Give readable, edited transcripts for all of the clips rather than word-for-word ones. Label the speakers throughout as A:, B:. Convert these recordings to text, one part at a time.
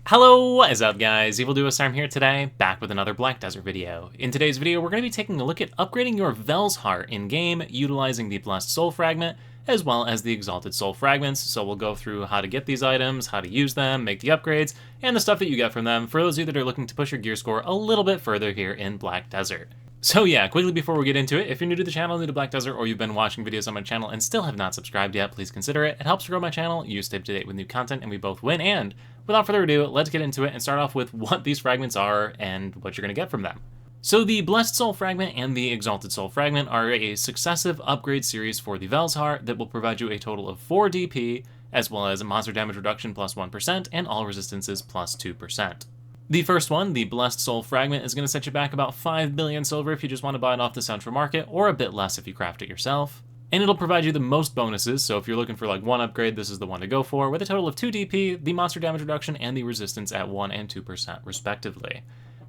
A: Hello, what is up guys? Evil Duo Storm here today, back with another Black Desert video. In today's video, we're going to be taking a look at upgrading your Vell's Heart in-game, utilizing the Blessed Soul Fragment, as well as the Exalted Soul Fragments. So we'll go through how to get these items, how to use them, make the upgrades, and the stuff that you get from them for those of you that are looking to push your gear score a little bit further here in Black Desert. So yeah, quickly before we get into it, if you're new to the channel, new to Black Desert, or you've been watching videos on my channel and still have not subscribed yet, please consider it. It helps grow my channel, you stay up to date with new content, and we both win. And without further ado, let's get into it and start off with what these fragments are and what you're going to get from them. So the Blessed Soul Fragment and the Exalted Soul Fragment are a successive upgrade series for the Vell's Heart that will provide you a total of 4 DP, as well as monster damage reduction plus 1% and all resistances plus 2%. The first one, the Blessed Soul Fragment, is going to set you back about 5 billion silver if you just want to buy it off the central market, or a bit less if you craft it yourself. And it'll provide you the most bonuses, so if you're looking for like one upgrade, this is the one to go for, with a total of 2 DP, the monster damage reduction, and the resistance at 1 and 2% respectively.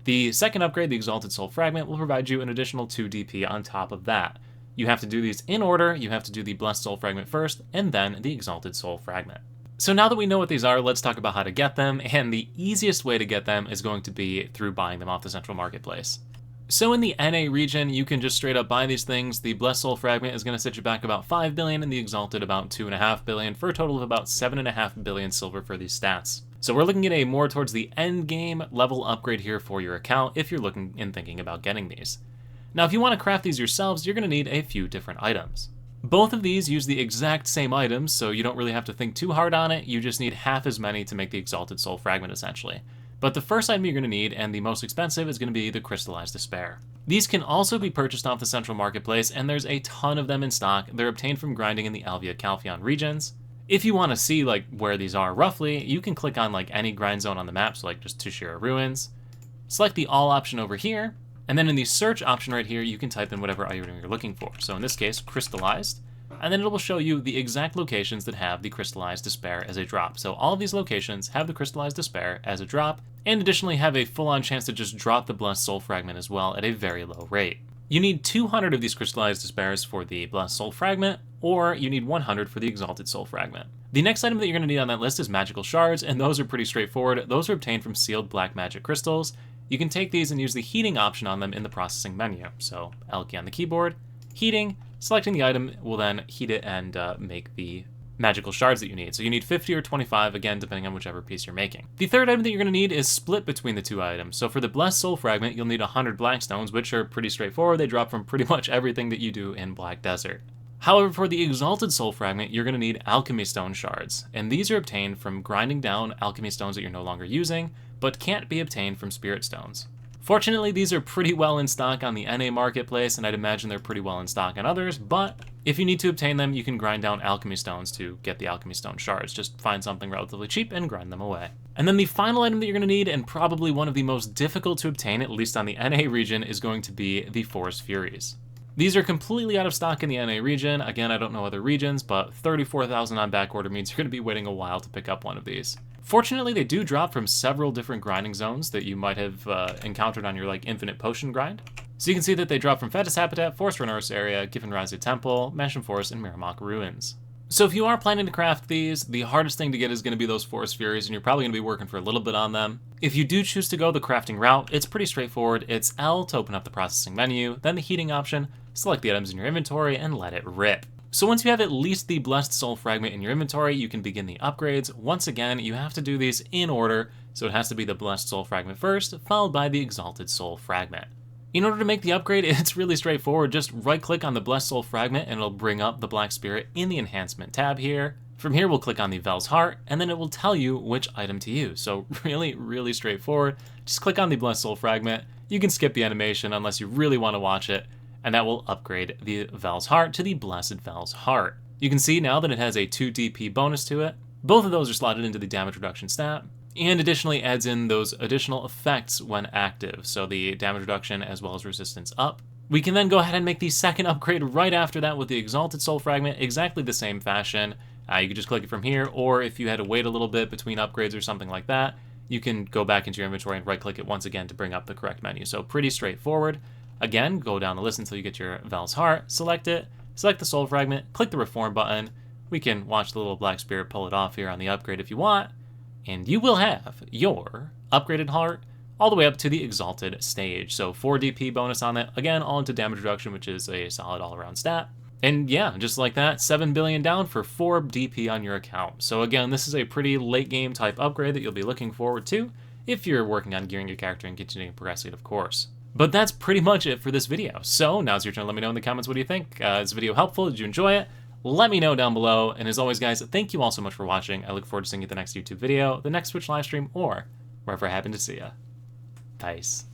A: The second upgrade, the Exalted Soul Fragment, will provide you an additional 2 DP on top of that. You have to do these in order. You have to do the Blessed Soul Fragment first, and then the Exalted Soul Fragment. So now that we know what these are, let's talk about how to get them, and the easiest way to get them is going to be through buying them off the central marketplace. So in the NA region, you can just straight up buy these things. The Blessed Soul Fragment is going to set you back about 5 billion, and the Exalted about 2.5 billion, for a total of about 7.5 billion silver for these stats. So we're looking at a more towards the end game level upgrade here for your account if you're looking and thinking about getting these. Now if you want to craft these yourselves, you're going to need a few different items. Both of these use the exact same items, so you don't really have to think too hard on it. You just need half as many to make the Exalted Soul Fragment, essentially. But the first item you're going to need, and the most expensive, is going to be the Crystallized Despair. These can also be purchased off the central marketplace, and there's a ton of them in stock. They're obtained from grinding in the Alvia-Calpheon regions. If you want to see like where these are roughly, you can click on like any grind zone on the map, so like just Tushira Ruins. Select the All option over here, and then in the search option right here, you can type in whatever item you're looking for. So in this case, Crystallized, and then it will show you the exact locations that have the Crystallized Despair as a drop. So all of these locations have the Crystallized Despair as a drop, and additionally have a full-on chance to just drop the Blessed Soul Fragment as well at a very low rate. You need 200 of these Crystallized Despairs for the Blessed Soul Fragment, or you need 100 for the Exalted Soul Fragment. The next item that you're going to need on that list is Magical Shards, and those are pretty straightforward. Those are obtained from sealed black magic crystals. You can take these and use the heating option on them in the processing menu. So L key on the keyboard, heating, selecting the item will then heat it and make the magical shards that you need. So you need 50 or 25, again, depending on whichever piece you're making. The third item that you're going to need is split between the two items. So for the Blessed Soul Fragment, you'll need 100 black stones, which are pretty straightforward. They drop from pretty much everything that you do in Black Desert. However, for the Exalted Soul Fragment, you're going to need Alchemy Stone Shards, and these are obtained from grinding down Alchemy Stones that you're no longer using, but can't be obtained from Spirit Stones. Fortunately, these are pretty well in stock on the NA marketplace, and I'd imagine they're pretty well in stock on others, but if you need to obtain them, you can grind down Alchemy Stones to get the Alchemy Stone Shards. Just find something relatively cheap and grind them away. And then the final item that you're going to need, and probably one of the most difficult to obtain, at least on the NA region, is going to be the Forest Furies. These are completely out of stock in the NA region. Again, I don't know other regions, but 34,000 on backorder means you're going to be waiting a while to pick up one of these. Fortunately, they do drop from several different grinding zones that you might have encountered on your like infinite potion grind. So you can see that they drop from Fetus Habitat, Forest Renourse Area, Giffen Razia Temple, Mansion Forest, and Miramok Ruins. So if you are planning to craft these, the hardest thing to get is going to be those Forest Furies, and you're probably going to be working for a little bit on them. If you do choose to go the crafting route, it's pretty straightforward. It's L to open up the processing menu, then the heating option, select the items in your inventory, and let it rip. So once you have at least the Blessed Soul Fragment in your inventory, you can begin the upgrades. Once again, you have to do these in order, so it has to be the Blessed Soul Fragment first, followed by the Exalted Soul Fragment. In order to make the upgrade, it's really straightforward. Just right-click on the Blessed Soul Fragment, and it'll bring up the Black Spirit in the Enhancement tab here. From here, we'll click on the Vell's Heart, and then it will tell you which item to use. So really straightforward. Just click on the Blessed Soul Fragment. You can skip the animation unless you really want to watch it, and that will upgrade the Vell's Heart to the Blessed Vell's Heart. You can see now that it has a 2 DP bonus to it. Both of those are slotted into the damage reduction stat, and additionally adds in those additional effects when active, so the damage reduction as well as resistance up. We can then go ahead and make the second upgrade right after that with the Exalted Soul Fragment, exactly the same fashion. You can just click it from here, or if you had to wait a little bit between upgrades or something like that, you can go back into your inventory and right-click it once again to bring up the correct menu. So pretty straightforward. Again, go down the list until you get your Vell's Heart, select it, select the Soul Fragment, click the Reform button. We can watch the little Black Spirit pull it off here on the upgrade if you want. and you will have your upgraded heart all the way up to the Exalted stage. So 4 DP bonus on that, again, all into damage reduction, which is a solid all-around stat. And yeah, just like that, 7 billion down for 4 DP on your account. So again, this is a pretty late game type upgrade that you'll be looking forward to if you're working on gearing your character and continuing to progress it, of course. But that's pretty much it for this video. So now's your turn to let me know in the comments what do you think. Is this video helpful? Did you enjoy it? Let me know down below. And as always, guys, thank you all so much for watching. I look forward to seeing you at the next YouTube video, the next Twitch live stream, or wherever I happen to see you. Peace.